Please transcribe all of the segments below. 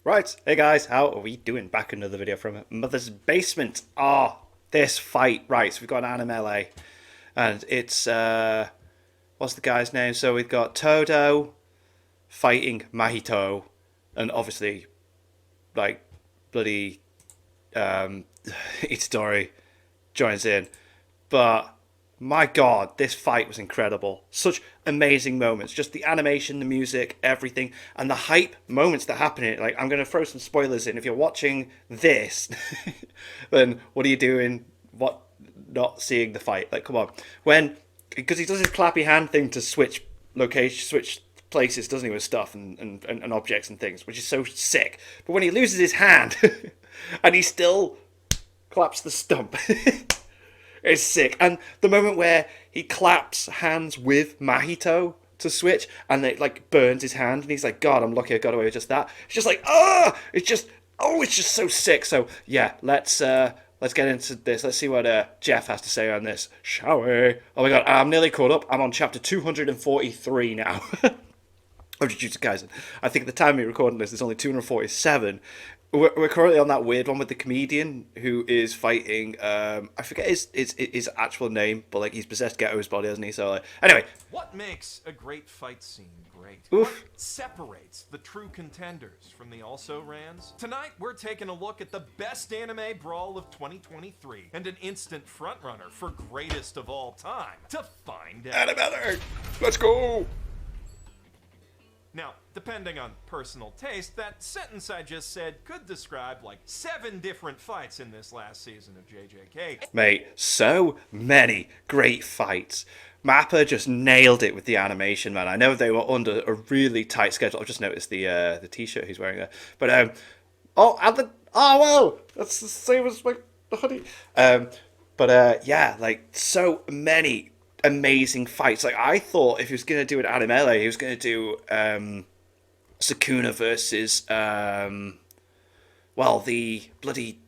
Right, hey guys, how are we doing? Back another video from Mother's Basement. Oh, this fight. Right, so we've got an Animelee, and it's, what's the guy's name? So we've got Todo fighting Mahito, and obviously, like, bloody, Itadori joins in. But my god, this fight was incredible. Such amazing moments. Just the animation, the music, everything, and the hype moments that happen in it. Like, I'm going to throw some spoilers in. If you're watching this, then what are you doing? What, not seeing the fight? Like, come on. Because he does his clappy hand thing to switch location, switch places, doesn't he, with stuff and objects and things, which is so sick. But when he loses his hand, and he still claps the stump. It's sick. And the moment where he claps hands with Mahito to switch and it like burns his hand and he's like, God, I'm lucky I got away with just that. It's just like, it's just so sick. So yeah, let's get into this. Let's see what Geoff has to say on this, shall we? Oh my god, I'm nearly caught up. I'm on chapter 243 now. Of Jujutsu Kaisen. I think at the time we're recording this, there's only 247. We're currently on that weird one with the comedian who is fighting. I forget his actual name, but like he's possessed Ghetto's body, hasn't he? So like, anyway. What makes a great fight scene great? Oof. What separates the true contenders from the also-rans? Tonight, we're taking a look at the best anime brawl of 2023 and an instant frontrunner for greatest of all time. To find out. Animelee, let's go. Now, depending on personal taste, that sentence I just said could describe like 7 different fights in this last season of JJK. Mate, so many great fights. Mappa just nailed it with the animation, man. I know they were under a really tight schedule. I've just noticed the t-shirt he's wearing there. But well, that's the same as my hoodie. Yeah, like so many amazing fights. Like, I thought if he was going to do an Animelee, he was going to do Sukuna versus the bloody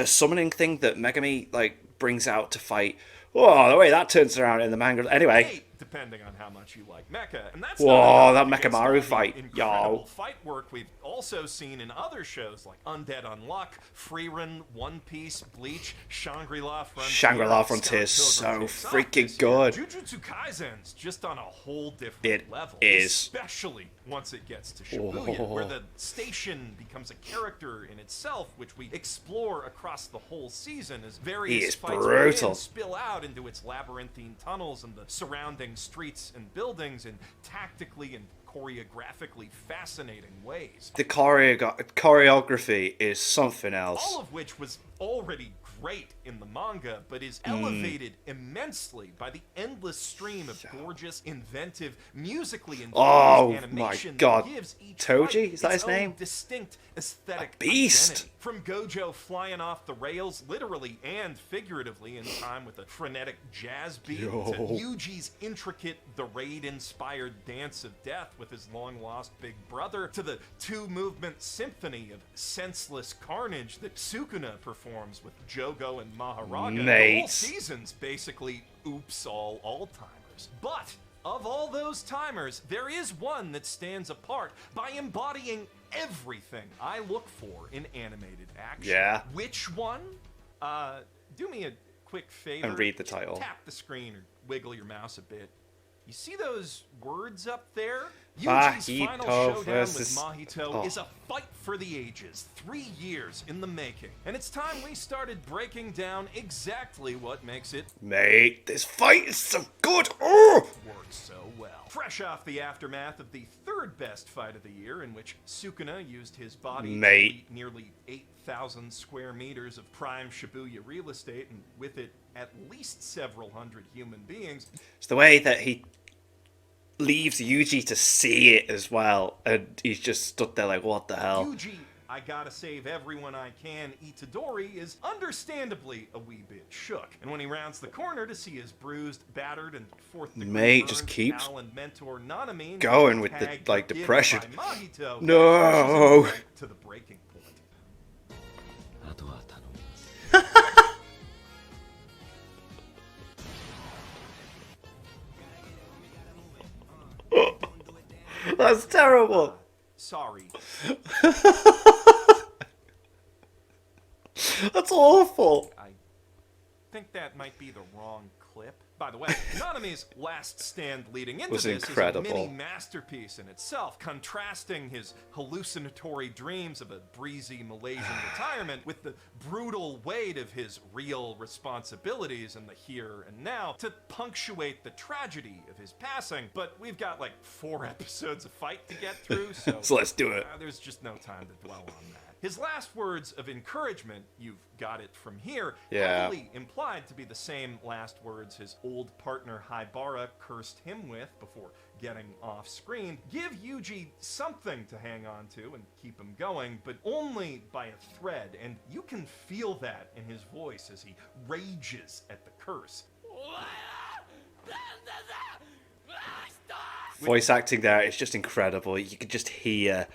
summoning thing that Megami like brings out to fight. Oh, the way that turns around in the manga. Anyway, depending on how much you like mecha, and that's whoa, that Mechamaru fight, incredible fight work we've also seen in other shows like Undead Unluck, Freerun, One Piece, Bleach, Shangri-La Frontier. Shangri-La Frontier is so freaking good. Jujutsu Kaisen's just on a whole different level. It is. Especially once it gets to Shibuya, where the station becomes a character in itself, which we explore across the whole season as various fights within spill out into its labyrinthine tunnels and the surrounding streets and buildings in tactically and choreographically fascinating ways. The choreography is something else. All of which was already great in the manga, but is elevated immensely by the endless stream of gorgeous, inventive, musically infused animation that gives each Toji? Is that its his name? Distinct aesthetic beast. identity. From Gojo flying off the rails, literally and figuratively, in time with a frenetic jazz beat, to Yuji's intricate, the Raid-inspired dance of death with his long-lost big brother, to the 2-movement symphony of senseless carnage that Sukuna performs with Jogo and Maharaga. The whole season's basically oops all-timers. But of all those timers, there is one that stands apart by embodying everything I look for in animated action. Yeah. Which one? Do me a quick favor. And read the title. Tap the screen or wiggle your mouse a bit. You see those words up there? Mahito Yuji's final showdown versus... with Mahito is a fight for the ages, 3 years in the making. And it's time we started breaking down exactly what makes it... Mate, this fight is so good! Oh! Works so well. Fresh off the aftermath of the 3rd best fight of the year, in which Sukuna used his body to eat nearly 8,000 square meters of prime Shibuya real estate, and with it at least several hundred human beings. It's the way that he leaves Yuji to see it as well, and he's just stood there like, what the hell? Yuji, I gotta save everyone I can, Itadori is understandably a wee bit shook. And when he rounds the corner to see his bruised, battered, and 4th-degree just keeps pal and mentor Nanami going with the like depression. Mahito, no, to the breaking point. That's terrible. Sorry. That's awful. I think that might be the wrong clip. By the way, Naname's last stand leading into Was this incredible. is a mini masterpiece in itself, contrasting his hallucinatory dreams of a breezy Malaysian retirement with the brutal weight of his real responsibilities in the here and now to punctuate the tragedy of his passing. But we've got like 4 episodes of fight to get through, so, So let's do it. there's just no time to dwell on that. His last words of encouragement, you've got it from here, Yeah. heavily implied to be the same last words his old partner Haibara cursed him with before getting off screen, give Yuji something to hang on to and keep him going, but only by a thread, and you can feel that in his voice as he rages at the curse. Voice acting there is just incredible. You could just hear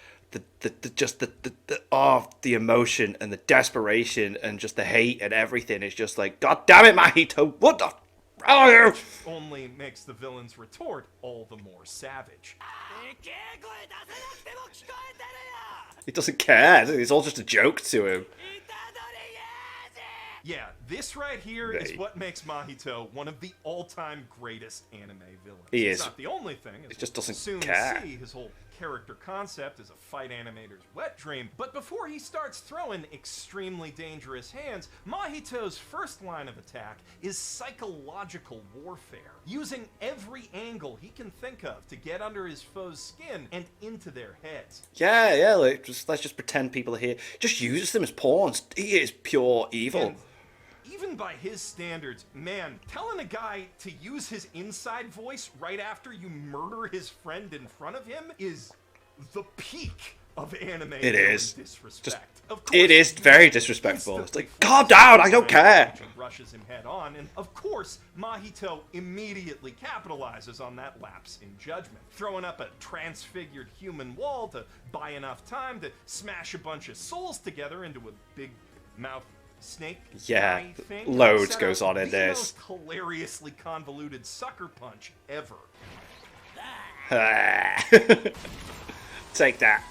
the emotion and the desperation and just the hate and everything. Is just like, God damn it, Mahito, what the are you? Only makes the villain's retort all the more savage. He doesn't care. It's all just a joke to him. Yeah, this right here is Right. what makes Mahito one of the all-time greatest anime villains. He It's is. not the only thing. As He just doesn't soon care. see his whole character concept is a fight animator's wet dream. But before he starts throwing extremely dangerous hands, Mahito's first line of attack is psychological warfare, using every angle he can think of to get under his foe's skin and into their heads. Yeah, like let's just pretend people are here. Just uses them as pawns. He is pure evil. And even by his standards, man, telling a guy to use his inside voice right after you murder his friend in front of him is the peak of anime is. disrespect. Of It is Yuji very disrespectful. It's instantly like, calm down, I don't care. and rushes him head on, and of course, Mahito immediately capitalizes on that lapse in judgment, throwing up a transfigured human wall to buy enough time to smash a bunch of souls together into a big mouth snake Yeah, guy thing. loads Set goes up on in the this. most hilariously convoluted sucker punch ever. Take that.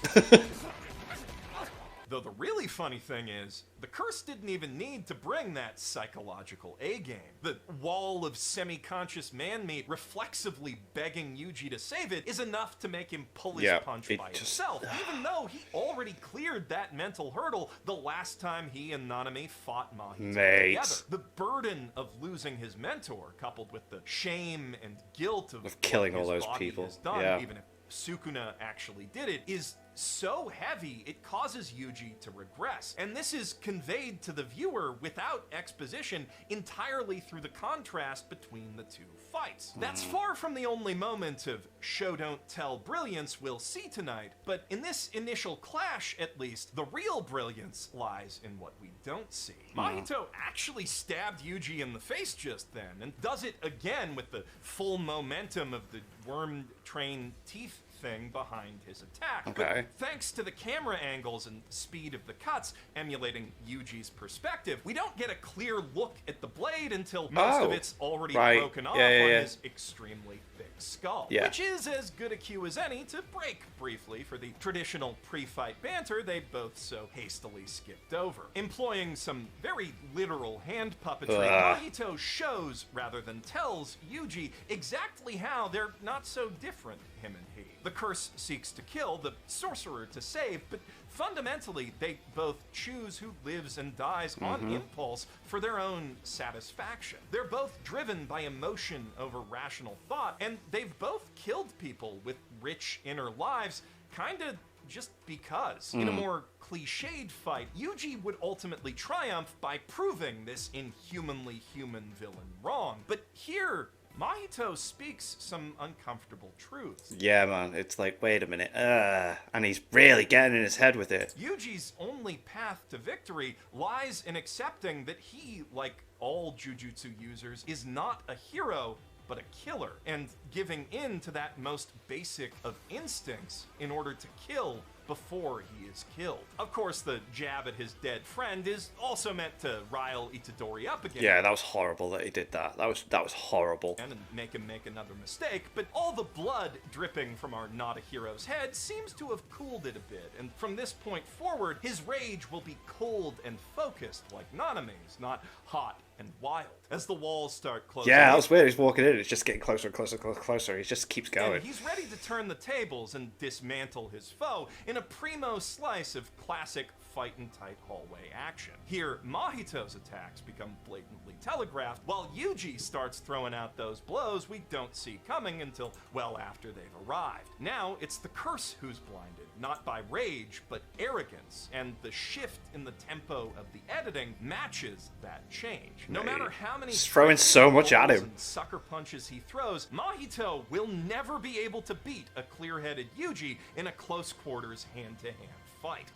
Though the really funny thing is, the curse didn't even need to bring that psychological A-game. The wall of semi-conscious man-meat reflexively begging Yuji to save it is enough to make him pull his Yeah, punch it by just- himself, even though he already cleared that mental hurdle the last time he and Nanami fought Mahito Mate. together. The burden of losing his mentor, coupled with the shame and guilt of killing what all his those body people, has done, yeah. even if Sukuna actually did it, is so heavy it causes Yuji to regress. And this is conveyed to the viewer without exposition entirely through the contrast between the two fights. That's far from the only moment of show don't tell brilliance we'll see tonight, but in this initial clash at least, the real brilliance lies in what we don't see. Mahito actually stabbed Yuji in the face just then, and does it again with the full momentum of the worm train teeth thing behind his attack. Okay. But thanks to the camera angles and speed of the cuts emulating Yuji's perspective, we don't get a clear look at the blade until most of Oh, it's already right. broken off Yeah, on yeah. his extremely thick skull. Yeah. Which is as good a cue as any to break briefly for the traditional pre-fight banter they both so hastily skipped over. Employing some very literal hand puppetry, Ugh. Mahito shows, rather than tells, Yuji exactly how they're not so different, him and he. The curse seeks to kill, the sorcerer to save, but fundamentally they both choose who lives and dies on impulse for their own satisfaction. They're both driven by emotion over rational thought, and they've both killed people with rich inner lives, kinda just because. In a more cliched fight, Yuji would ultimately triumph by proving this inhumanly human villain wrong. But here, Mahito speaks some uncomfortable truths. Yeah, man. It's like, wait a minute. And he's really getting in his head with it. Yuji's only path to victory lies in accepting that he, like all Jujutsu users, is not a hero, but a killer, and giving in to that most basic of instincts in order to kill before he is killed. Of course, the jab at his dead friend is also meant to rile Itadori up again. Yeah, that was horrible that he did that. That was horrible. And make him make another mistake, but all the blood dripping from our not a hero's head seems to have cooled it a bit, and from this point forward, his rage will be cold and focused like Naname's, not hot and wild. As the walls start closing, Yeah, that was weird. He's walking in, it's just getting closer and closer and closer. He just keeps going. and he's ready to turn the tables and dismantle his foe in a primo slice of classic fight-and-tight hallway action. Here, Mahito's attacks become blatantly telegraphed, while Yuji starts throwing out those blows we don't see coming until well after they've arrived. Now, it's the curse who's blinded, not by rage, but arrogance, and the shift in the tempo of the editing matches that change. No matter how many He's throwing so much at him. and sucker punches he throws, Mahito will never be able to beat a clear-headed Yuji in a close quarters hand-to-hand fight.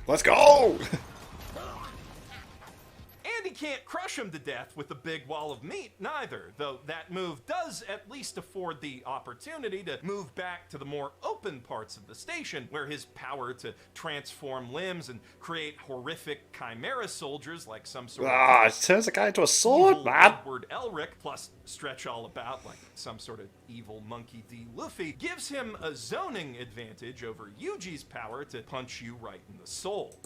Let's go! And he can't crush him to death with a big wall of meat, neither, though that move does at least afford the opportunity to move back to the more open parts of the station, where his power to transform limbs and create horrific chimera soldiers like some sort of It turns the guy into a sword, evil man! Edward Elric, plus stretch all about like some sort of evil Monkey D. Luffy, gives him a zoning advantage over Yuji's power to punch you right in the soul.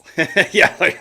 Yeah, like...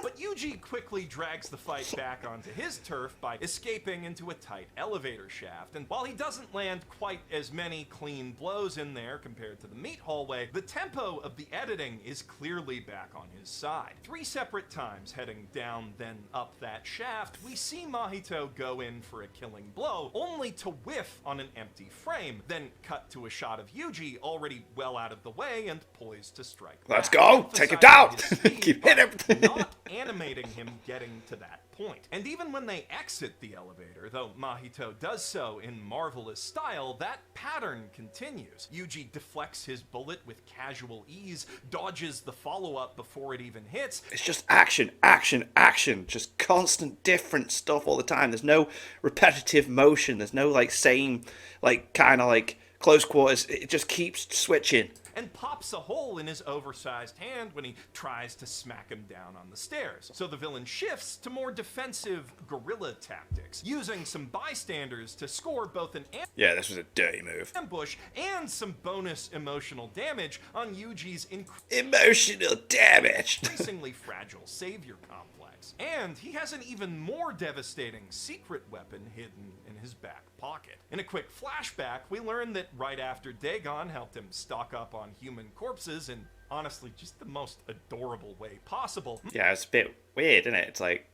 But Yuji quickly drags the fight back onto his turf by escaping into a tight elevator shaft, and while he doesn't land quite as many clean blows in there compared to the meat hallway, the tempo of the editing is clearly back on his side. 3 separate times heading down then up that shaft, we see Mahito go in for a killing blow, only to whiff on an empty frame, then cut to a shot of Yuji already well out of the way and poised to strike. Let's back, go! Take it down! emphasizing his speed, Keep hitting but him! not animating him getting to that point. And even when they exit the elevator, though Mahito does so in marvelous style, that pattern continues. Yuji deflects his bullet with casual ease, dodges the follow-up before it even hits. It's just action, action, action. Just constant different stuff all the time. There's no repetitive motion. There's no, like, same, like, kind of, like, close quarters. It just keeps switching. And pops a hole in his oversized hand when he tries to smack him down on the stairs. So the villain shifts to more defensive guerrilla tactics, using some bystanders to score both an Yeah, this was a dirty move. ambush and some bonus emotional damage on Yuji's Emotional damage! increasingly fragile savior complex. And he has an even more devastating secret weapon hidden in his back pocket. In a quick flashback, we learn that right after Dagon helped him stock up on human corpses in honestly just the most adorable way possible, Yeah, it's a bit weird, isn't it? It's like,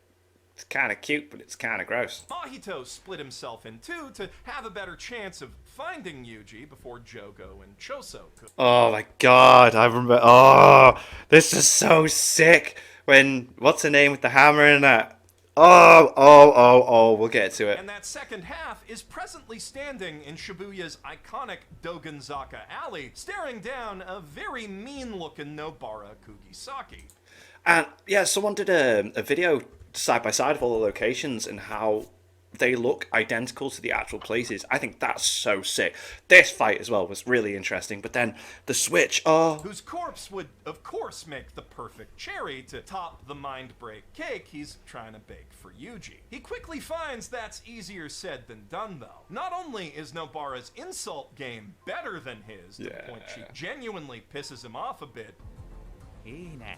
it's kind of cute, but it's kind of gross. Mahito split himself in two to have a better chance of finding Yuji before Jogo and Choso could. Oh my god, I remember. Oh, this is so sick. When, what's her name with the hammer in that? Oh, we'll get to it. And that second half is presently standing in Shibuya's iconic Dogonzaka alley, staring down a very mean-looking Nobara Kugisaki. And yeah, someone did a video side by side of all the locations and how they look identical to the actual places. I think that's so sick. This fight as well was really interesting, but then the switch, Whose corpse would, of course, make the perfect cherry to top the mind break cake he's trying to bake for Yuji. He quickly finds that's easier said than done, though. Not only is Nobara's insult game better than his, to the point she genuinely pisses him off a bit, いいね。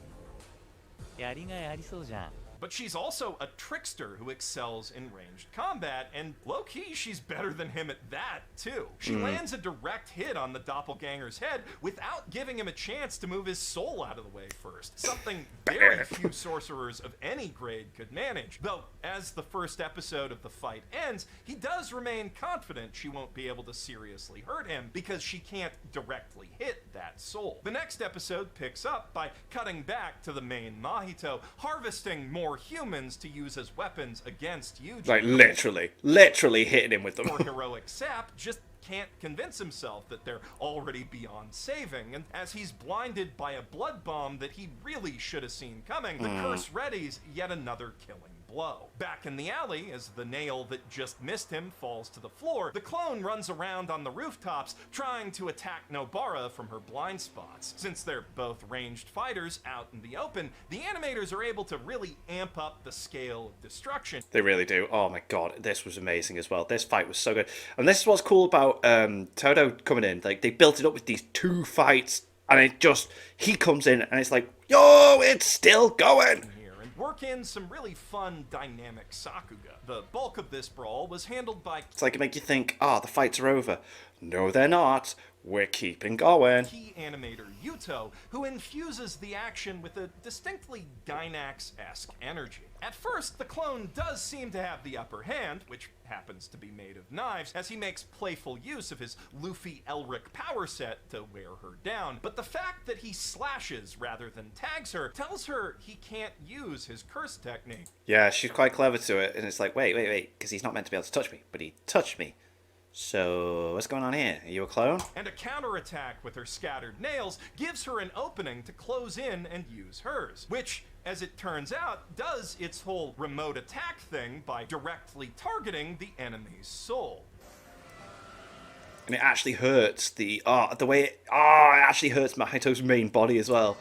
やりがいありそうじゃん。 but she's also a trickster who excels in ranged combat, and low-key, she's better than him at that, too. She lands a direct hit on the doppelganger's head without giving him a chance to move his soul out of the way first, something very few sorcerers of any grade could manage. Though, as the first episode of the fight ends, he does remain confident she won't be able to seriously hurt him because she can't directly hit that soul. The next episode picks up by cutting back to the main Mahito, harvesting more humans to use as weapons against Yuji. like literally hitting him with them. Poor heroic sap just can't convince himself that they're already beyond saving, and as he's blinded by a blood bomb that he really should have seen coming, the curse readies yet another killing blow. Back in the alley, as the nail that just missed him falls to the floor, the clone runs around on the rooftops trying to attack Nobara from her blind spots. Since they're both ranged fighters out in the open, the animators are able to really amp up the scale of destruction. They really do. Oh my god, this was amazing as well. This fight was so good. And this is what's cool about Todo coming in. Like, they built it up with these 2 fights, and he comes in and it's like, yo, it's still going. Work in some really fun, dynamic Sakuga. The bulk of this brawl was handled by... It's like it make you think, the fights are over. No, they're not. We're keeping going. Key animator Yuto, who infuses the action with a distinctly Gainax-esque energy. At first, the clone does seem to have the upper hand, which happens to be made of knives, as he makes playful use of his Luffy Elric power set to wear her down. But the fact that he slashes rather than tags her tells her he can't use his curse technique. Yeah, she's quite clever to it, and it's like, wait, because he's not meant to be able to touch me, but he touched me. So, what's going on here? Are you a clone? And a counterattack with her scattered nails gives her an opening to close in and use hers, which, as it turns out, does its whole remote attack thing by directly targeting the enemy's soul. And it actually hurts the way it actually hurts Mahito's main body as well.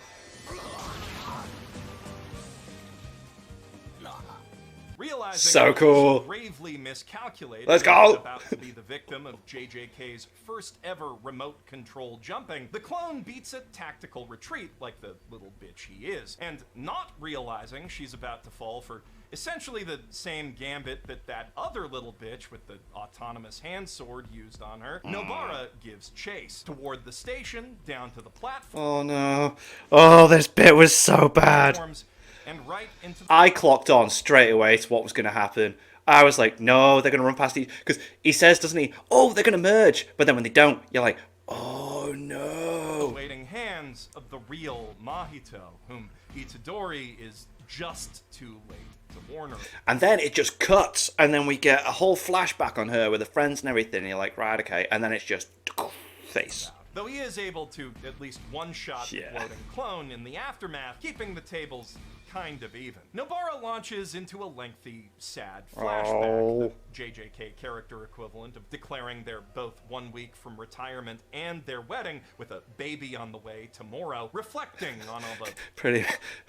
Realizing so cool. Gravely miscalculated. Let's go. About to be the victim of JJK's first ever remote control jumping, the clone beats a tactical retreat like the little bitch he is, and not realizing she's about to fall for essentially the same gambit that other little bitch with the autonomous hand sword used on her, Nobara gives chase toward the station, down to the platform. Oh no. Oh, this bit was so bad. And right into I clocked on straight away to what was going to happen. I was like, no, they're going to run past each... Because he says, doesn't he, oh, they're going to merge. But then when they don't, you're like, oh, no. The waiting hands of the real Mahito, whom Itadori is just too late to warn her. And then it just cuts, and then we get a whole flashback on her with her friends and everything, and you're like, right, okay. And then it's just face. Though he is able to at least one-shot the floating clone in the aftermath, keeping the tables kind of even. Nobara launches into a lengthy, sad flashback, the JJK character equivalent of declaring they're both 1 week from retirement and their wedding with a baby on the way tomorrow, reflecting on all the...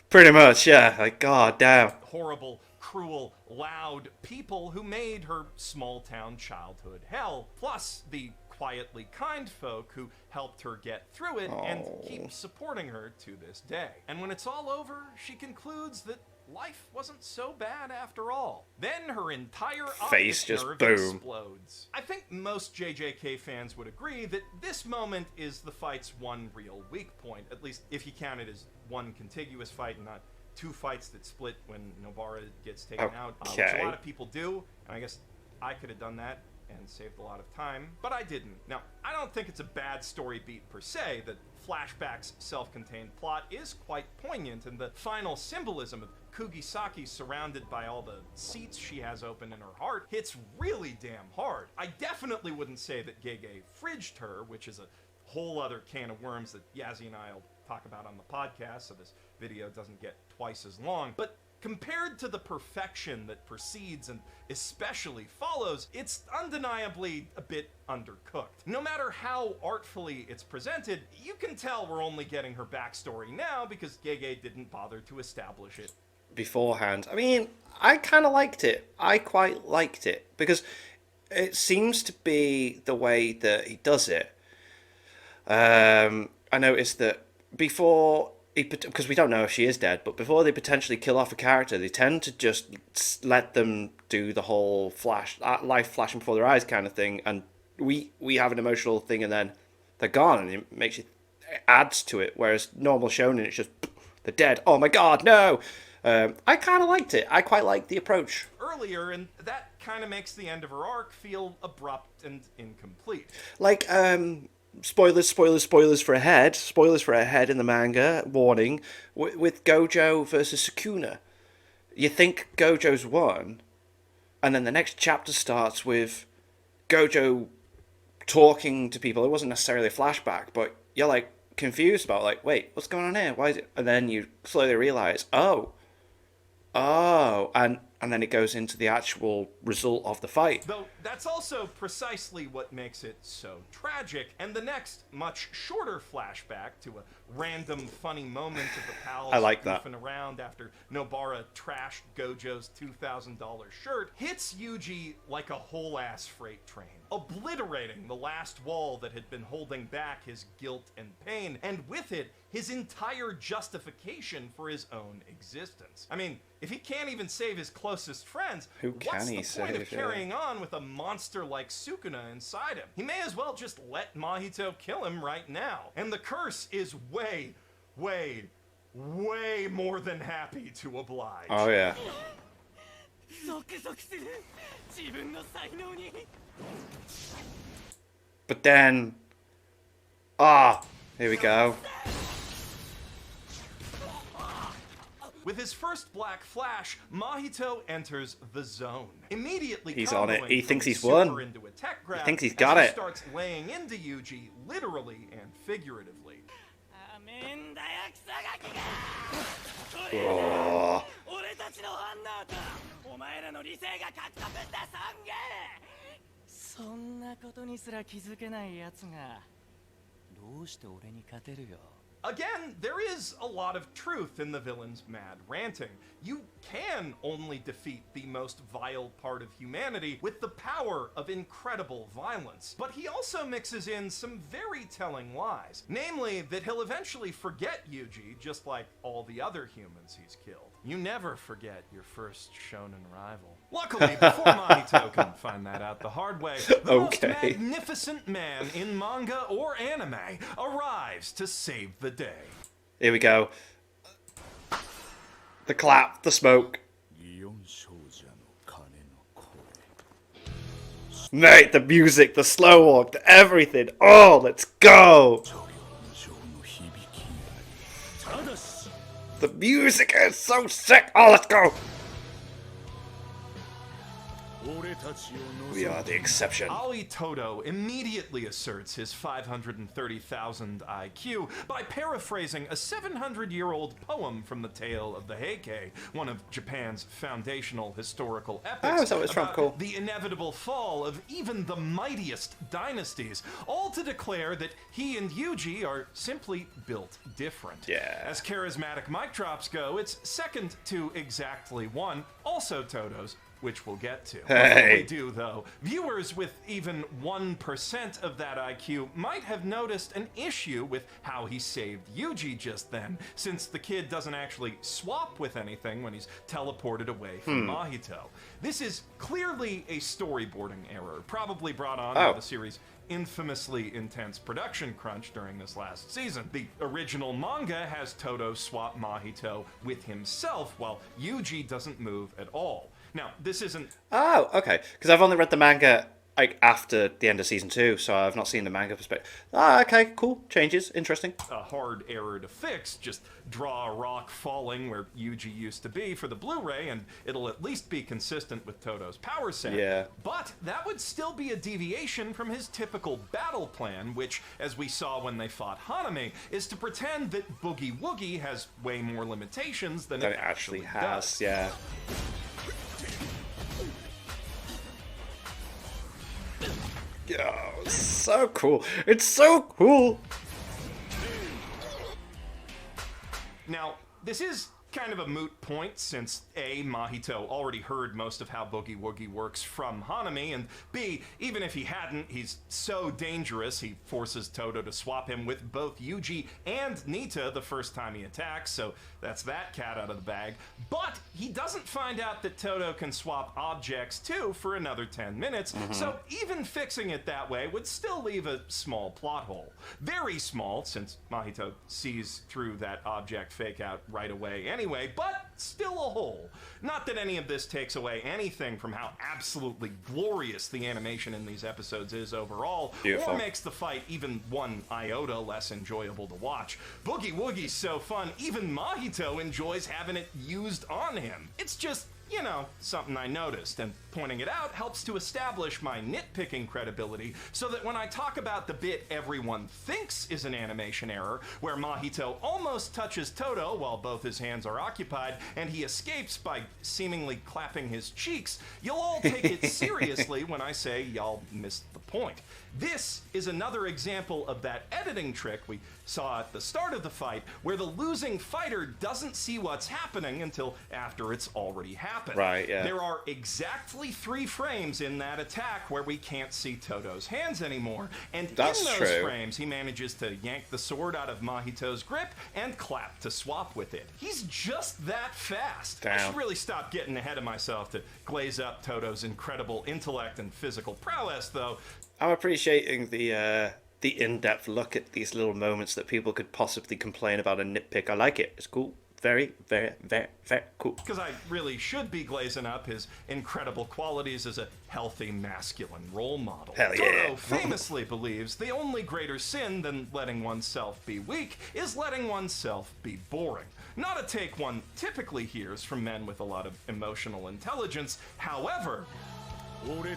Pretty much, yeah. Like, god damn. Horrible, cruel, loud people who made her small-town childhood hell, plus the quietly kind folk who helped her get through it and keep supporting her to this day. And when it's all over, she concludes that life wasn't so bad after all. Then her entire face just nerve boom explodes. I think most JJK fans would agree that this moment is the fight's one real weak point, at least if you count it as one contiguous fight and not 2 fights that split when Nobara gets taken out, which a lot of people do, and I guess I could have done that and saved a lot of time, but I didn't. Now, I don't think it's a bad story beat per se. The flashback's self-contained plot is quite poignant, and the final symbolism of Kugisaki surrounded by all the seats she has open in her heart hits really damn hard. I definitely wouldn't say that Gege fridged her, which is a whole other can of worms that Yazzie and I will talk about on the podcast, so this video doesn't get twice as long, but compared to the perfection that precedes and especially follows, it's undeniably a bit undercooked. No matter how artfully it's presented, you can tell we're only getting her backstory now because Gege didn't bother to establish it beforehand. I mean, I kind of liked it. I quite liked it because it seems to be the way that he does it. I noticed that before... because we don't know if she is dead, but before they potentially kill off a character, they tend to just let them do the whole life flashing before their eyes kind of thing, and we have an emotional thing, and then they're gone, and it adds to it. Whereas normal shonen, it's just they're dead. Oh my god, no! I kind of liked it. I quite liked the approach earlier, and that kind of makes the end of her arc feel abrupt and incomplete. Like, spoilers for ahead. Spoilers for ahead in the manga. Warning. With Gojo versus Sukuna. You think Gojo's won, and then the next chapter starts with Gojo talking to people. It wasn't necessarily a flashback, but you're like confused about like, wait, what's going on here? Why is it? And then you slowly realize, and and then it goes into the actual result of the fight. Though that's also precisely what makes it so tragic, and the next, much shorter flashback to a random funny moment of the pals I like that. goofing around after Nobara trashed Gojo's $2,000 shirt hits Yuji like a whole-ass freight train, obliterating the last wall that had been holding back his guilt and pain, and with it, his entire justification for his own existence. I mean, if he can't even save his closest friends, Who can what's he the point of save, yeah? carrying on with a monster like Sukuna inside him? He may as well just let Mahito kill him right now. And the curse is way, way, way more than happy to oblige. Oh yeah. ゾクゾクする自分の才能に But then, here we go. With his first black flash, Mahito enters the zone. Immediately He's on it. comboing He from thinks he's super won. into a tech grab thinks he's as got he it. starts laying into Yuji, literally and figuratively. アメンだよクソガキが Oh. 俺たちのハンナーとお前らの理性が獲得した尊厳そんなことにすら気づけないやつがどうして俺に勝てるよ Again, there is a lot of truth in the villain's mad ranting. You can only defeat the most vile part of humanity with the power of incredible violence. But he also mixes in some very telling lies. Namely, that he'll eventually forget Yuji, just like all the other humans he's killed. You never forget your first shonen rival. Luckily, before Mahito can find that out the hard way, the most magnificent man in manga or anime arrives to save the day. Here we go. The clap, the smoke. Mate, the music, the slow walk, the everything. Oh, let's go. The music is so sick. Oh, let's go. We are the exception. Aoi Todo immediately asserts his 530,000 IQ by paraphrasing a 700-year-old poem from the tale of the Heike, one of Japan's foundational historical epics, Oh, so it's from about cool. the inevitable fall of even the mightiest dynasties, all to declare that he and Yuji are simply built different. Yeah. As charismatic mic drops go, it's second to exactly one, also Todo's, which we'll get to. Before we do, though, viewers with even 1% of that IQ might have noticed an issue with how he saved Yuji just then, since the kid doesn't actually swap with anything when he's teleported away from Mahito. This is clearly a storyboarding error, probably brought on by the series' infamously intense production crunch during this last season. The original manga has Todo swap Mahito with himself, while Yuji doesn't move at all. Now, this isn't... Oh, okay. Because I've only read the manga like after the end of season 2, so I've not seen the manga perspective. Okay, cool. Changes. Interesting. a hard error to fix. Just draw a rock falling where Yuji used to be for the Blu-ray, and it'll at least be consistent with Todo's power set. Yeah. But that would still be a deviation from his typical battle plan, which, as we saw when they fought Hanami, is to pretend that Boogie Woogie has way more limitations than it actually has. does. Yeah. Oh, so cool. It's so cool. Now, this is kind of a moot point since A, Mahito already heard most of how Boogie Woogie works from Hanami, and B, even if he hadn't, he's so dangerous he forces Todo to swap him with both Yuji and Nita the first time he attacks, so that's that cat out of the bag. But he doesn't find out that Todo can swap objects too for another 10 minutes, so even fixing it that way would still leave a small plot hole. Very small, since Mahito sees through that object fake out right away anyway, but still a hole. Not that any of this takes away anything from how absolutely glorious the animation in these episodes is overall, Beautiful. or makes the fight even one iota less enjoyable to watch. Boogie Woogie's so fun, even Mahito enjoys having it used on him. It's just you know, something I noticed, and pointing it out helps to establish my nitpicking credibility so that when I talk about the bit everyone thinks is an animation error, where Mahito almost touches Todo while both his hands are occupied and he escapes by seemingly clapping his cheeks, you'll all take it seriously when I say y'all missed the point. This is another example of that editing trick we saw at the start of the fight, where the losing fighter doesn't see what's happening until after it's already happened. Right, yeah. There are exactly 3 frames in that attack where we can't see Todo's hands anymore. And That's in those true. frames, he manages to yank the sword out of Mahito's grip and clap to swap with it. He's just that fast. I Damn. should really stop getting ahead of myself to glaze up Todo's incredible intellect and physical prowess, though. I'm appreciating the in-depth look at these little moments that people could possibly complain about and nitpick. I like it. It's cool. Very, very, very, very cool. Because I really should be glazing up his incredible qualities as a healthy masculine role model. Hell yeah. Toto famously believes the only greater sin than letting oneself be weak is letting oneself be boring. Not a take one typically hears from men with a lot of emotional intelligence. However,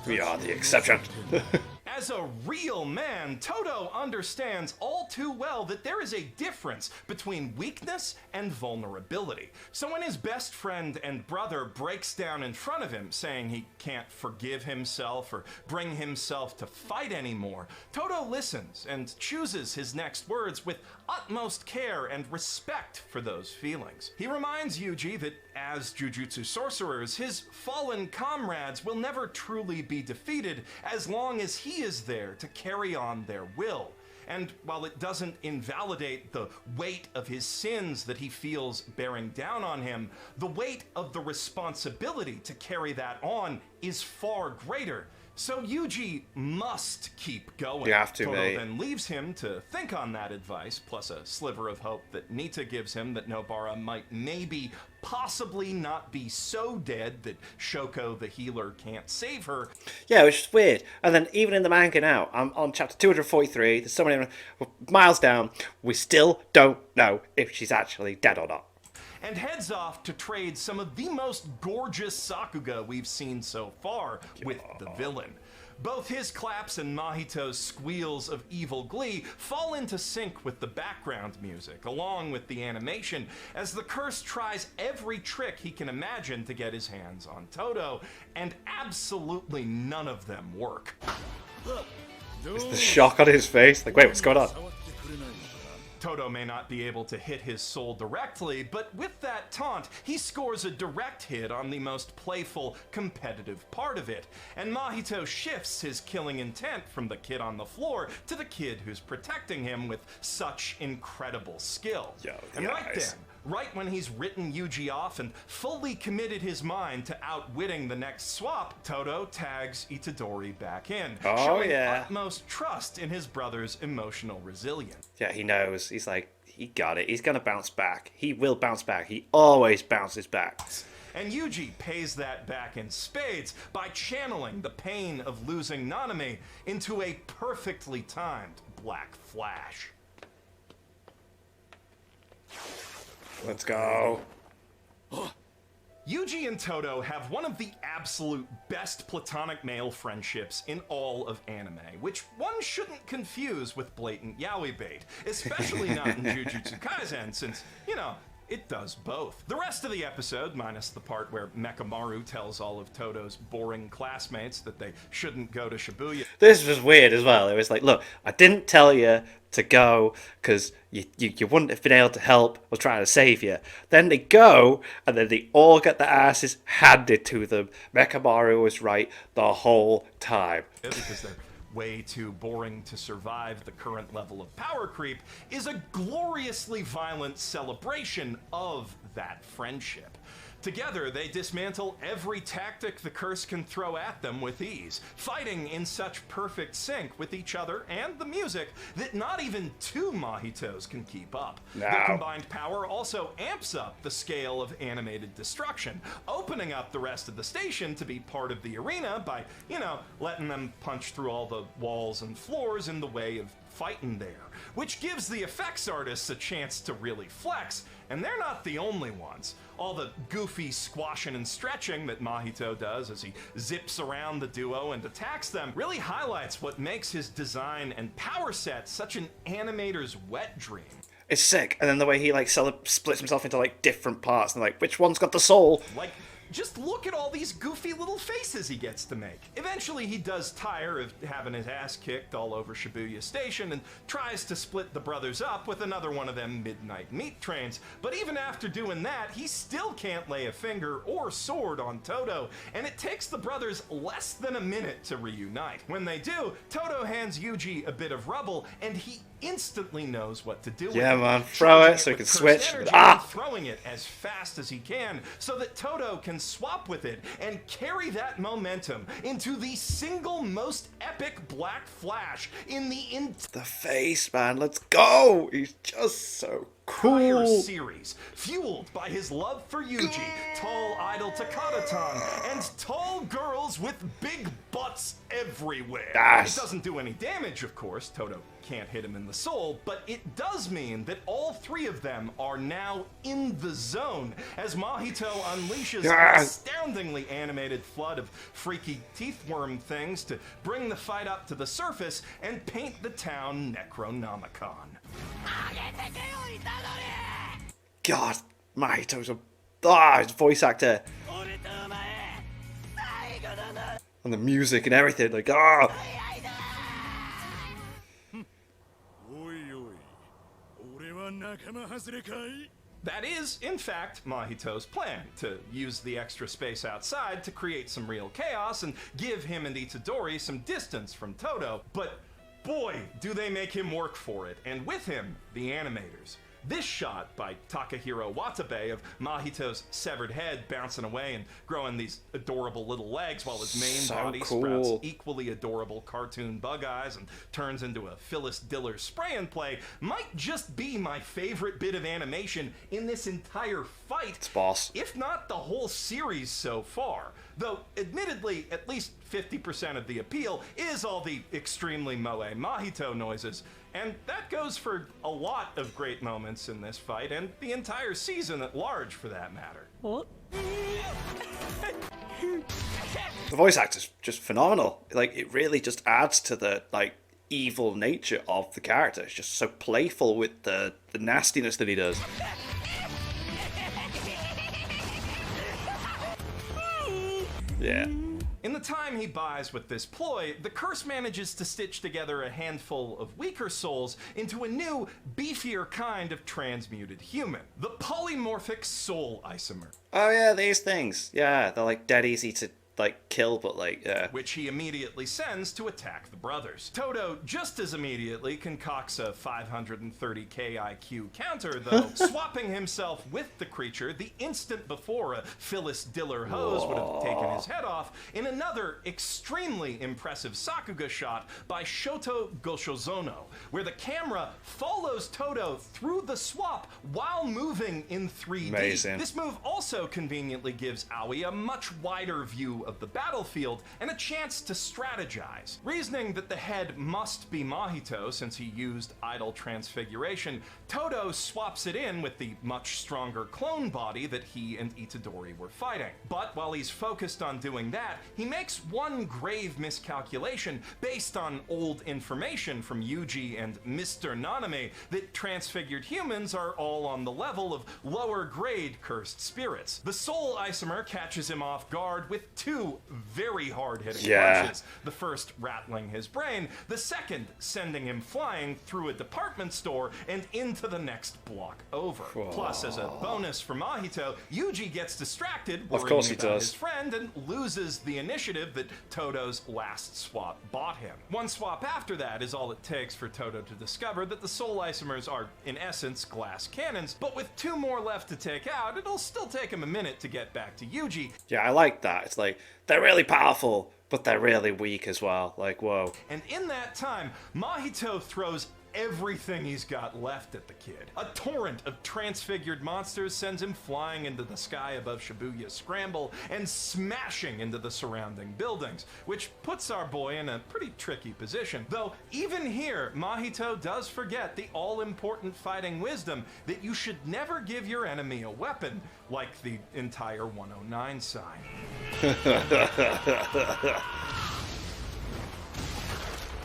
We are the exception. as a real man, Todo understands all too well that there is a difference between weakness and vulnerability. So when his best friend and brother breaks down in front of him, saying he can't forgive himself or bring himself to fight anymore, Todo listens and chooses his next words with utmost care and respect for those feelings. He reminds Yuji that as Jujutsu sorcerers, his fallen comrades will never truly be defeated as long as he is there to carry on their will. And while it doesn't invalidate the weight of his sins that he feels bearing down on him, the weight of the responsibility to carry that on is far greater. So Yuji must keep going. You have to, Todo mate. then leaves him to think on that advice, plus a sliver of hope that Nita gives him that Nobara might maybe possibly not be so dead that Shoko the healer can't save her. Yeah, which is weird. And then even in the manga now, I'm on chapter 243, there's so many miles down, we still don't know if she's actually dead or not. And heads off to trade some of the most gorgeous Sakuga we've seen so far with the villain. Both his claps and Mahito's squeals of evil glee fall into sync with the background music, along with the animation, as the curse tries every trick he can imagine to get his hands on Todo, and absolutely none of them work. It's the shock on his face. Like, wait, what's going on? Todo may not be able to hit his soul directly, but with that taunt, he scores a direct hit on the most playful, competitive part of it. And Mahito shifts his killing intent from the kid on the floor to the kid who's protecting him with such incredible skill. Yo, and right guys. then, right when he's written Yuji off and fully committed his mind to outwitting the next swap, Todo tags Itadori back in, Oh, showing yeah. utmost trust in his brother's emotional resilience. Yeah, he knows. He's like, he got it. He's going to bounce back. He will bounce back. He always bounces back. And Yuji pays that back in spades by channeling the pain of losing Nanami into a perfectly timed Black Flash. Let's go. Yuji and Todo have one of the absolute best platonic male friendships in all of anime, which one shouldn't confuse with blatant yaoi bait, especially not in Jujutsu Kaisen, since, you know, it does both. The rest of the episode, minus the part where Mekamaru tells all of Todo's boring classmates that they shouldn't go to Shibuya. This was weird as well. It was like, look, I didn't tell you to go because you wouldn't have been able to help. I was trying to save you. Then they go, and then they all get their asses handed to them. Mekamaru was right the whole time. Because they're way too boring to survive the current level of power creep, is a gloriously violent celebration of that friendship. Together, they dismantle every tactic the curse can throw at them with ease, fighting in such perfect sync with each other and the music that not even 2 Mahitos can keep up. Their No. combined power also amps up the scale of animated destruction, opening up the rest of the station to be part of the arena by, you know, letting them punch through all the walls and floors in the way of fighting there, which gives the effects artists a chance to really flex, And they're not the only ones. All the goofy squashing and stretching that Mahito does as he zips around the duo and attacks them really highlights what makes his design and power set such an animator's wet dream. It's sick. And then the way he like splits himself into like different parts and like which one's got the soul. Like, just look at all these goofy little faces he gets to make. Eventually he does tire of having his ass kicked all over Shibuya Station and tries to split the brothers up with another one of them midnight meat trains. But even after doing that, he still can't lay a finger or sword on Todo, and it takes the brothers less than a minute to reunite. When they do, Todo hands Yuji a bit of rubble, and he instantly knows what to do with it. Yeah, man, throw it so he can switch. Throwing it as fast as he can so that Todo can swap with it and carry that momentum into the single most epic black flash in the The face, man, let's go! He's just so entire cool. series, fueled by his love for Yuji, tall idol Takata-tan, and tall girls with big butts everywhere. Yes. It doesn't do any damage, of course. Todo can't hit him in the soul, but it does mean that all three of them are now in the zone as Mahito unleashes an astoundingly animated flood of freaky teethworm things to bring the fight up to the surface and paint the town Necronomicon. God, Mahito's his voice actor. And the music and everything, like, That is, in fact, Mahito's plan, to use the extra space outside to create some real chaos and give him and Itadori some distance from Todo. But boy, do they make him work for it, and with him, the animators. This shot by Takahiro Watabe of Mahito's severed head bouncing away and growing these adorable little legs while his main body sprouts equally adorable cartoon bug eyes and turns into a Phyllis Diller spray and play might just be my favorite bit of animation in this entire fight. It's boss. If not the whole series so far. Though, admittedly, at least 50% of the appeal is all the extremely moe Mahito noises. And that goes for a lot of great moments in this fight, and the entire season at large, for that matter. The voice actor's just phenomenal. Like, it really just adds to the, like, evil nature of the character. It's just so playful with the nastiness that he does. Yeah. In the time he buys with this ploy, the curse manages to stitch together a handful of weaker souls into a new, beefier kind of transmuted human. The polymorphic soul isomer. Oh yeah, these things. Yeah, they're like dead easy to like kill, but like, yeah. Which he immediately sends to attack the brothers. Todo just as immediately concocts a 530k IQ counter, though, swapping himself with the creature the instant before a Phyllis Diller hose would have taken his head off, in another extremely impressive Sakuga shot by Shoto Goshozono, where the camera follows Todo through the swap while moving in 3D. Amazing. This move also conveniently gives Aoi a much wider view of the battlefield and a chance to strategize. Reasoning that the head must be Mahito since he used idol transfiguration, Todo swaps it in with the much stronger clone body that he and Itadori were fighting. But while he's focused on doing that, he makes one grave miscalculation based on old information from Yuji and Mr. Naname that transfigured humans are all on the level of lower grade cursed spirits. The soul isomer catches him off guard with two very hard-hitting punches. The first rattling his brain, the second sending him flying through a department store and into the next block over. Plus, as a bonus for Mahito, Yuji gets distracted worrying about his friend and loses the initiative that Todo's last swap bought him. One swap after that is all it takes for Todo to discover that the soul isomers are, in essence, glass cannons, but with two more left to take out, it'll still take him a minute to get back to Yuji. Yeah, I like that. It's like, they're really powerful, but they're really weak as well. Like, whoa. And in that time, Mahito throws everything he's got left at the kid. A torrent of transfigured monsters sends him flying into the sky above Shibuya's scramble and smashing into the surrounding buildings, which puts our boy in a pretty tricky position. Though even here, Mahito does forget the all-important fighting wisdom that you should never give your enemy a weapon, like the entire 109 sign.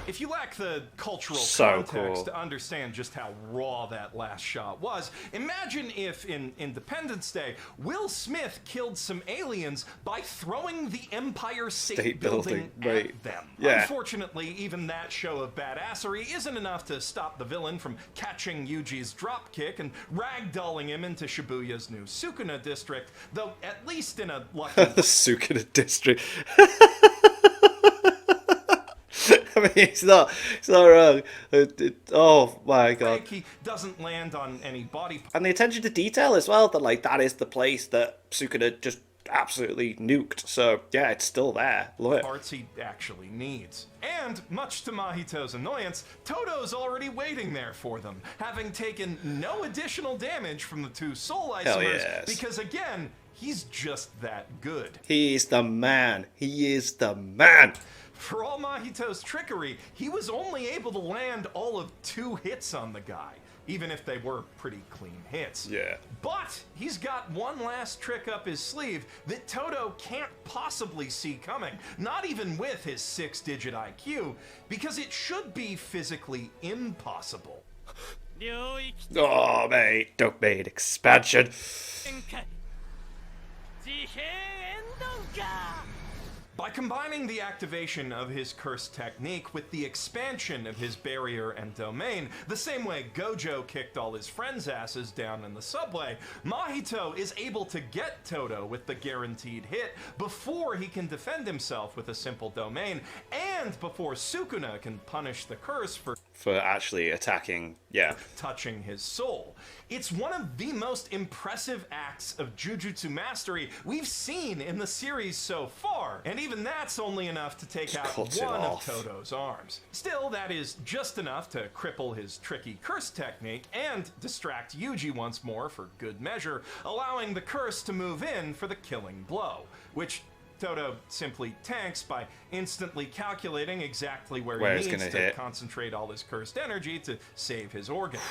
If you lack the cultural context to understand just how raw that last shot was, imagine if in Independence Day, Will Smith killed some aliens by throwing the Empire State Building at them. Yeah. Unfortunately, even that show of badassery isn't enough to stop the villain from catching Yuji's dropkick and ragdolling him into Shibuya's new Sukuna district, though at least in a lucky... The Sukuna district. I mean, it's not wrong. Oh my god. He doesn't land on any body parts. And the attention to detail as well, that like that is the place that Sukuna just absolutely nuked. So yeah, it's still there. Love it. Parts he actually needs. And, much to Mahito's annoyance, Todo's already waiting there for them, having taken no additional damage from the two soul isomers, yes. because again, he's just that good. He's the man. He is the man. For all Mahito's trickery, he was only able to land all of 2 hits on the guy, even if they were pretty clean hits. Yeah. But he's got one last trick up his sleeve that Todo can't possibly see coming, not even with his 6-digit IQ, because it should be physically impossible. Oh, mate. Domain expansion. By combining the activation of his curse technique with the expansion of his barrier and domain, the same way Gojo kicked all his friends' asses down in the subway, Mahito is able to get Todo with the guaranteed hit before he can defend himself with a simple domain, and before Sukuna can punish the curse for actually attacking, touching his soul. It's one of the most impressive acts of Jujutsu mastery we've seen in the series so far, and even that's only enough to take out one of Todo's arms. Still, that is just enough to cripple his tricky curse technique and distract Yuji once more for good measure, allowing the curse to move in for the killing blow, which Todo simply tanks by instantly calculating exactly where he needs to concentrate all his cursed energy to save his organs.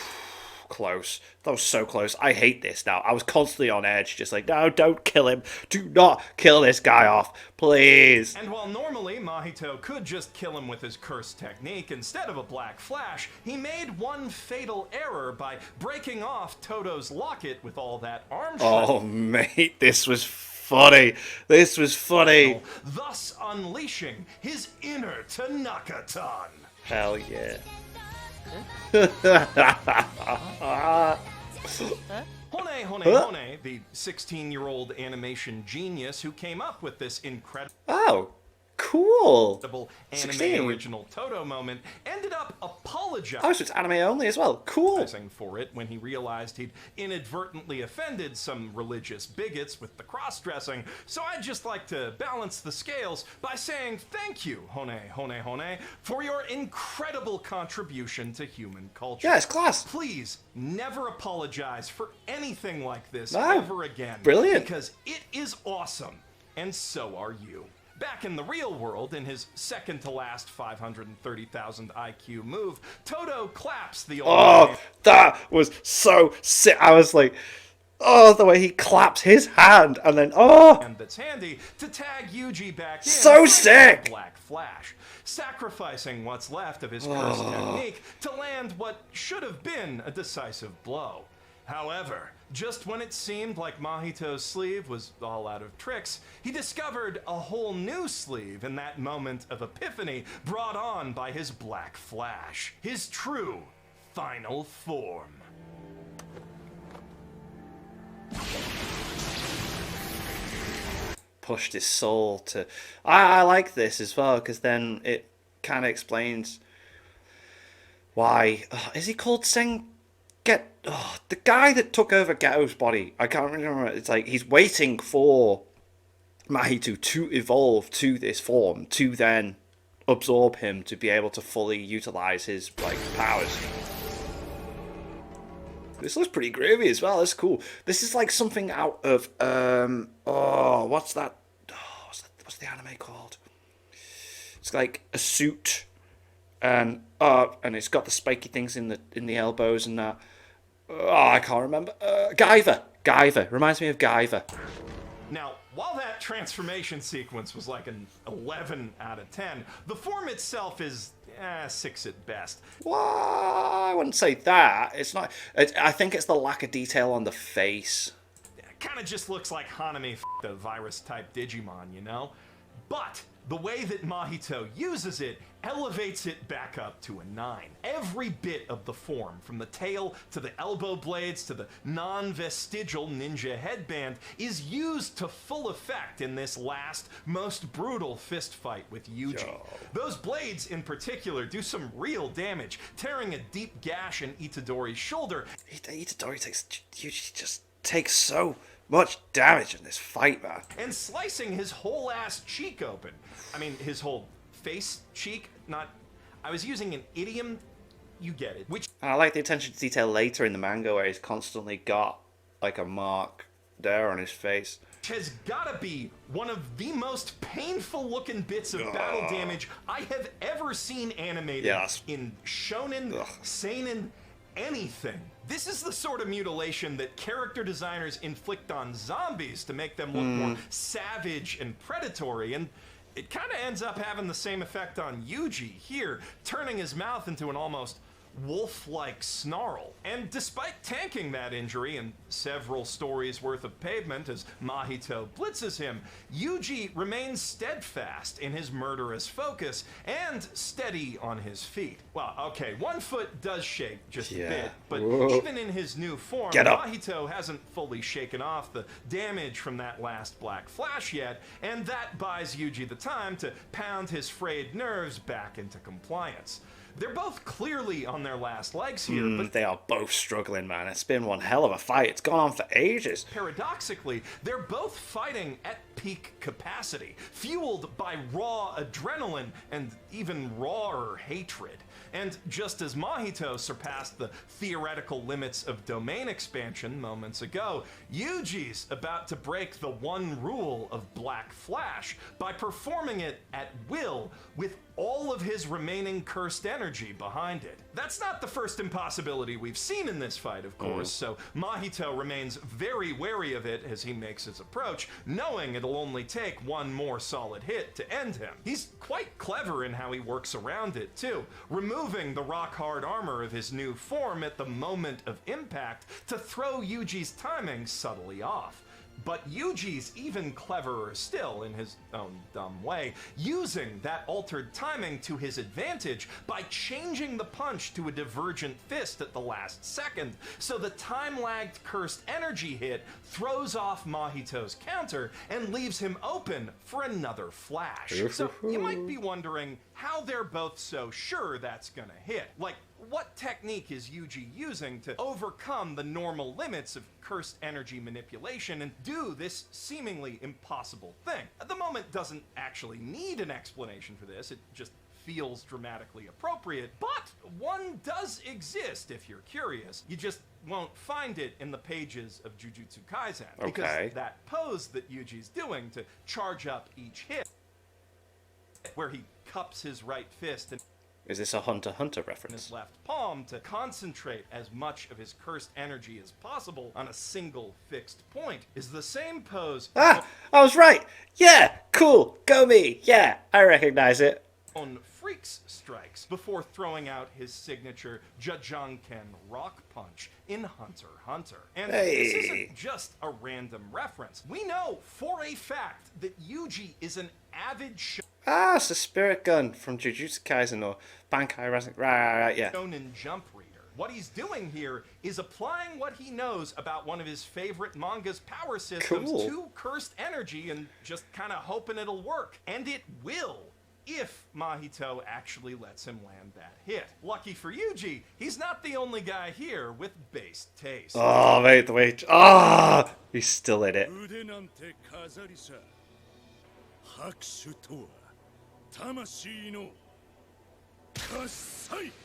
Close. That was so close. I hate this now. I was constantly on edge, just like, no, don't kill him. Do not kill this guy off, please. And while normally Mahito could just kill him with his cursed technique instead of a black flash, he made one fatal error by breaking off Todo's locket with all that arm strength. Oh, mate, this was funny. This was funny. Thus unleashing his inner Tanaka-tan. Hell yeah. Hone, the 16-year-old animation genius who came up with this incredible cool anime 16. original Todo moment, ended up apologizing. Oh, so it's anime only as well. Cool. For it when he realized he'd inadvertently offended some religious bigots with the cross-dressing. So I'd just like to balance the scales by saying thank you, Hone, for your incredible contribution to human culture. Yeah, it's class. Please never apologize for anything like this No. ever again. Brilliant. Because it is awesome, and so are you. Back in the real world, in his second-to-last 530,000 IQ move, Todo claps the old that was so sick. I was like, oh, the way he claps his hand, and then, and that's handy to tag Yuji back in. So sick! Black Flash, sacrificing what's left of his curse technique to land what should have been a decisive blow. However, just when it seemed like Mahito's sleeve was all out of tricks, he discovered a whole new sleeve in that moment of epiphany brought on by his Black Flash, his true final form. pushed his soul to... I like this as well, because then it kind of explains why... is he called the guy that took over Geto's body, I can't remember. It's like he's waiting for Mahito to evolve to this form to then absorb him to be able to fully utilize his like powers. This looks pretty groovy as well. That's cool. This is like something out of what's that? Oh, what's the anime called? It's like a suit, and it's got the spiky things in the elbows and that. Oh, I can't remember. Guyver reminds me of Guyver. Now, while that transformation sequence was like an 11 out of 10, the form itself is 6 at best. Well, I wouldn't say that. It's not. I think it's the lack of detail on the face. It kind of just looks like Hanami the virus-type Digimon, you know? But the way that Mahito uses it elevates it back up to a 9. Every bit of the form, from the tail to the elbow blades to the non-vestigial ninja headband, is used to full effect in this last, most brutal fist fight with Yuji. Yo. Those blades in particular do some real damage, tearing a deep gash in Itadori's shoulder. Yuji just takes so much damage in this fight, man. And slicing his whole ass cheek open. I mean, his whole face cheek, not... I was using an idiom, you get it. Which And I like the attention to detail later in the manga where he's constantly got like a mark there on his face. has gotta be one of the most painful looking bits of battle damage I have ever seen animated in shonen, seinen, anything. This is the sort of mutilation that character designers inflict on zombies to make them look more savage and predatory, and it kind of ends up having the same effect on Yuji here, turning his mouth into an almost wolf-like snarl. And despite tanking that injury and several stories worth of pavement as Mahito blitzes him, Yuji remains steadfast in his murderous focus and steady on his feet. Well, okay, one foot does shake just a bit, but even in his new form, Mahito hasn't fully shaken off the damage from that last black flash yet, and that buys Yuji the time to pound his frayed nerves back into compliance. They're both clearly on their last legs here, but they are both struggling, man. It's been one hell of a fight. It's gone on for ages. Paradoxically, they're both fighting at peak capacity, fueled by raw adrenaline and even rawer hatred. And just as Mahito surpassed the theoretical limits of domain expansion moments ago, Yuji's about to break the one rule of Black Flash by performing it at will with all of his remaining cursed energy behind it. That's not the first impossibility we've seen in this fight, of course, so Mahito remains very wary of it as he makes his approach, knowing it'll only take one more solid hit to end him. He's quite clever in how he works around it, too, removing the rock-hard armor of his new form at the moment of impact to throw Yuji's timing subtly off. But Yuji's even cleverer still in his own dumb way, using that altered timing to his advantage by changing the punch to a divergent fist at the last second, so the time-lagged cursed energy hit throws off Mahito's counter and leaves him open for another flash. So you might be wondering how they're both so sure that's gonna hit. Like, what technique is Yuji using to overcome the normal limits of cursed energy manipulation and do this seemingly impossible thing? The moment doesn't actually need an explanation for this, it just feels dramatically appropriate, but one does exist if you're curious. You just won't find it in the pages of Jujutsu Kaisen. Because that pose that Yuji's doing to charge up each hit, where he cups his right fist and is this a Hunter x Hunter reference? His left palm to concentrate as much of his cursed energy as possible on a single fixed point is the same pose. I was right. Yeah, cool. Go me. Yeah, I recognize it. On Freak's strikes before throwing out his signature Jajangken rock punch in Hunter x Hunter. And this isn't just a random reference. We know for a fact that Yuji is an avid it's the spirit gun from Jujutsu Kaisen or Bankai Rising. Right, yeah. Shonen Jump reader. What he's doing here is applying what he knows about one of his favorite manga's power systems to cursed energy and just kind of hoping it'll work. And it will, if Mahito actually lets him land that hit. Lucky for Yuji, he's not the only guy here with base taste. Oh, wait. He's still in it.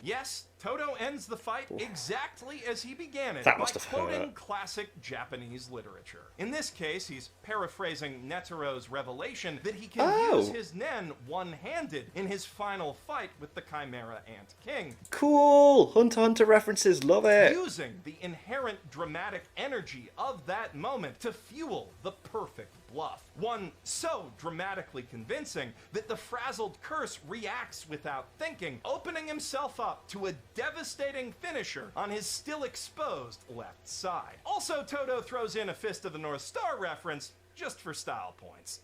Yes, Todo ends the fight exactly as he began it, That by must have quoting hurt. classic Japanese literature. In this case, he's paraphrasing Netero's revelation that he can use his nen one-handed in his final fight with the Chimera Ant King. Cool! Hunter x Hunter references, love it! Using the inherent dramatic energy of that moment to fuel the perfect bluff. One so dramatically convincing that the frazzled curse reacts without thinking, opening himself up to a devastating finisher on his still exposed left side. Also, Todo throws in a Fist of the North Star reference just for style points.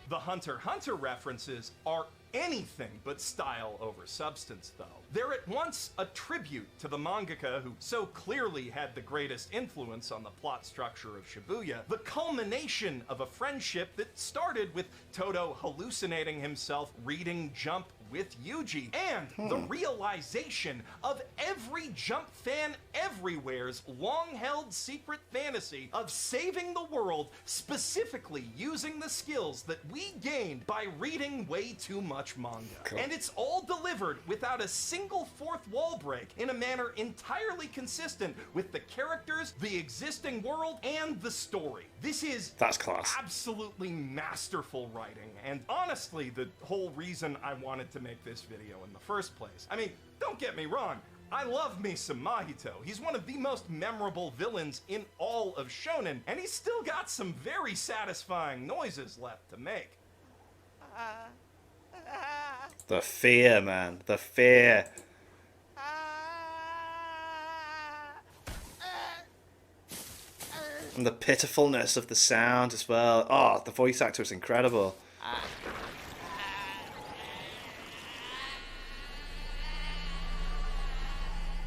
The Hunter x Hunter references are anything but style over substance, though. They're at once a tribute to the mangaka who so clearly had the greatest influence on the plot structure of Shibuya, the culmination of a friendship that started with Todo hallucinating himself reading Jump with Yuji, and the realization of every Jump fan everywhere's long-held secret fantasy of saving the world, specifically using the skills that we gained by reading way too much manga. Cool. And it's all delivered without a single fourth wall break, in a manner entirely consistent with the characters, the existing world, and the story. This is That's class. absolutely masterful writing, and honestly, the whole reason I wanted to make this video in the first place. I mean, don't get me wrong, I love me some Mahito. He's one of the most memorable villains in all of Shonen, and he's still got some very satisfying noises left to make. The fear, man. The fear. And the pitifulness of the sound as well. Oh, the voice actor is incredible.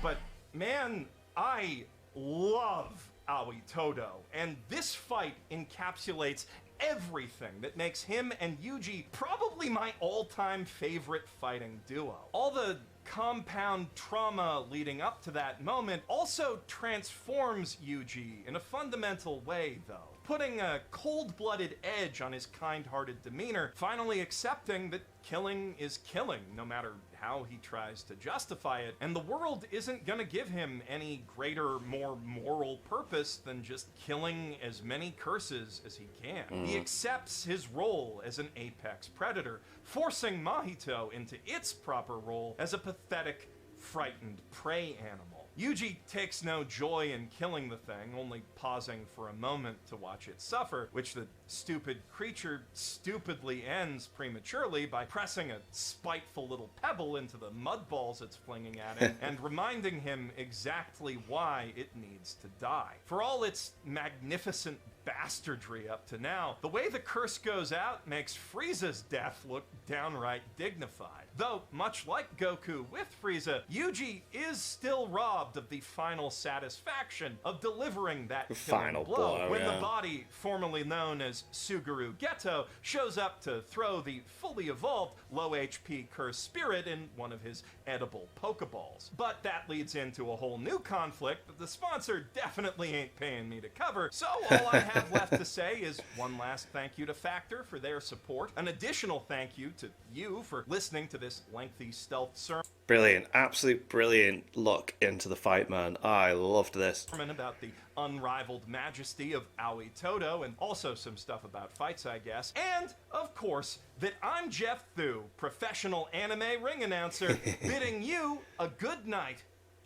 But man, I love Aoi Todo, and this fight encapsulates everything that makes him and Yuji probably my all-time favorite fighting duo. All the compound trauma leading up to that moment also transforms Yuji in a fundamental way, though, putting a cold-blooded edge on his kind-hearted demeanor, finally accepting that killing is killing, no matter how he tries to justify it, and the world isn't gonna give him any greater, more moral purpose than just killing as many curses as he can. He accepts his role as an apex predator, forcing Mahito into its proper role as a pathetic, frightened prey animal. Yuji takes no joy in killing the thing, only pausing for a moment to watch it suffer, which the stupid creature stupidly ends prematurely by pressing a spiteful little pebble into the mud balls it's flinging at it and reminding him exactly why it needs to die. For all its magnificent bastardry up to now, the way the curse goes out makes Frieza's death look downright dignified. Though, much like Goku with Frieza, Yuji is still robbed of the final satisfaction of delivering that Final killing blow, blow, when yeah. the body formerly known as Suguru Geto shows up to throw the fully evolved low HP cursed spirit in one of his edible Pokeballs. But that leads into a whole new conflict that the sponsor definitely ain't paying me to cover, so all I have left to say is one last thank you to Factor for their support, an additional thank you to you for listening to this lengthy stealth sermon Brilliant. Absolute brilliant look into the fight, man. I loved this. about the unrivaled majesty of Aoi Todo, and also some stuff about fights, I guess. And, of course, that I'm Geoff Thu, professional anime ring announcer, bidding you a good night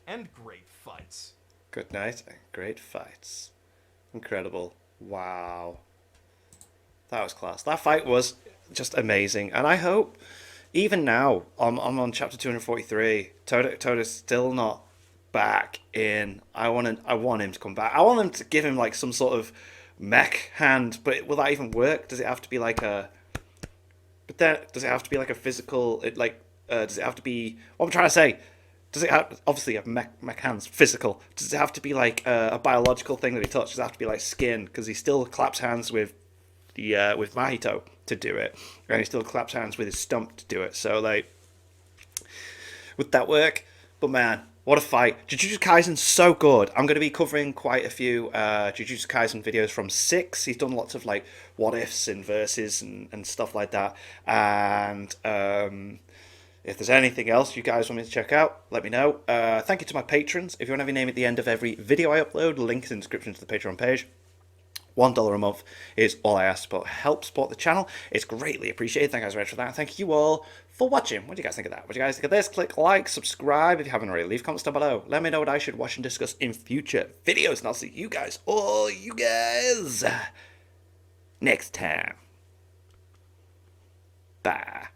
and great fights. Good night and great fights. Incredible. Wow. That was class. That fight was just amazing. And I hope, even now, I'm on chapter 243, Todo's still not back in. I want him to come back. I want them to give him like some sort of mech hand, but will that even work? Does it have to be like a... But then, does it have to be like a physical... does it have to be... What I'm trying to say... Does it have, obviously, have mech hands, physical. Does it have to be like a biological thing that he touches? Does it have to be like skin? Because he still claps hands with with Mahito to do it, and he still claps hands with his stump to do it. So like, would that work? But man, What a fight. Jujutsu Kaisen's so good. I'm going to be covering quite a few Jujutsu Kaisen videos from 6. He's done lots of like what ifs and verses and stuff like that. And if there's anything else you guys want me to check out, let me know. Thank you to my patrons. If you want to have your name at the end of every video I upload, link is in the description to the Patreon page. $1 a month is all I ask to help support the channel. It's greatly appreciated. Thank you guys very much for that. Thank you all for watching. What do you guys think of that? What do you guys think of this? Click like, subscribe if you haven't already. Leave comments down below. Let me know what I should watch and discuss in future videos. And I'll see you guys, all you guys, next time. Bye.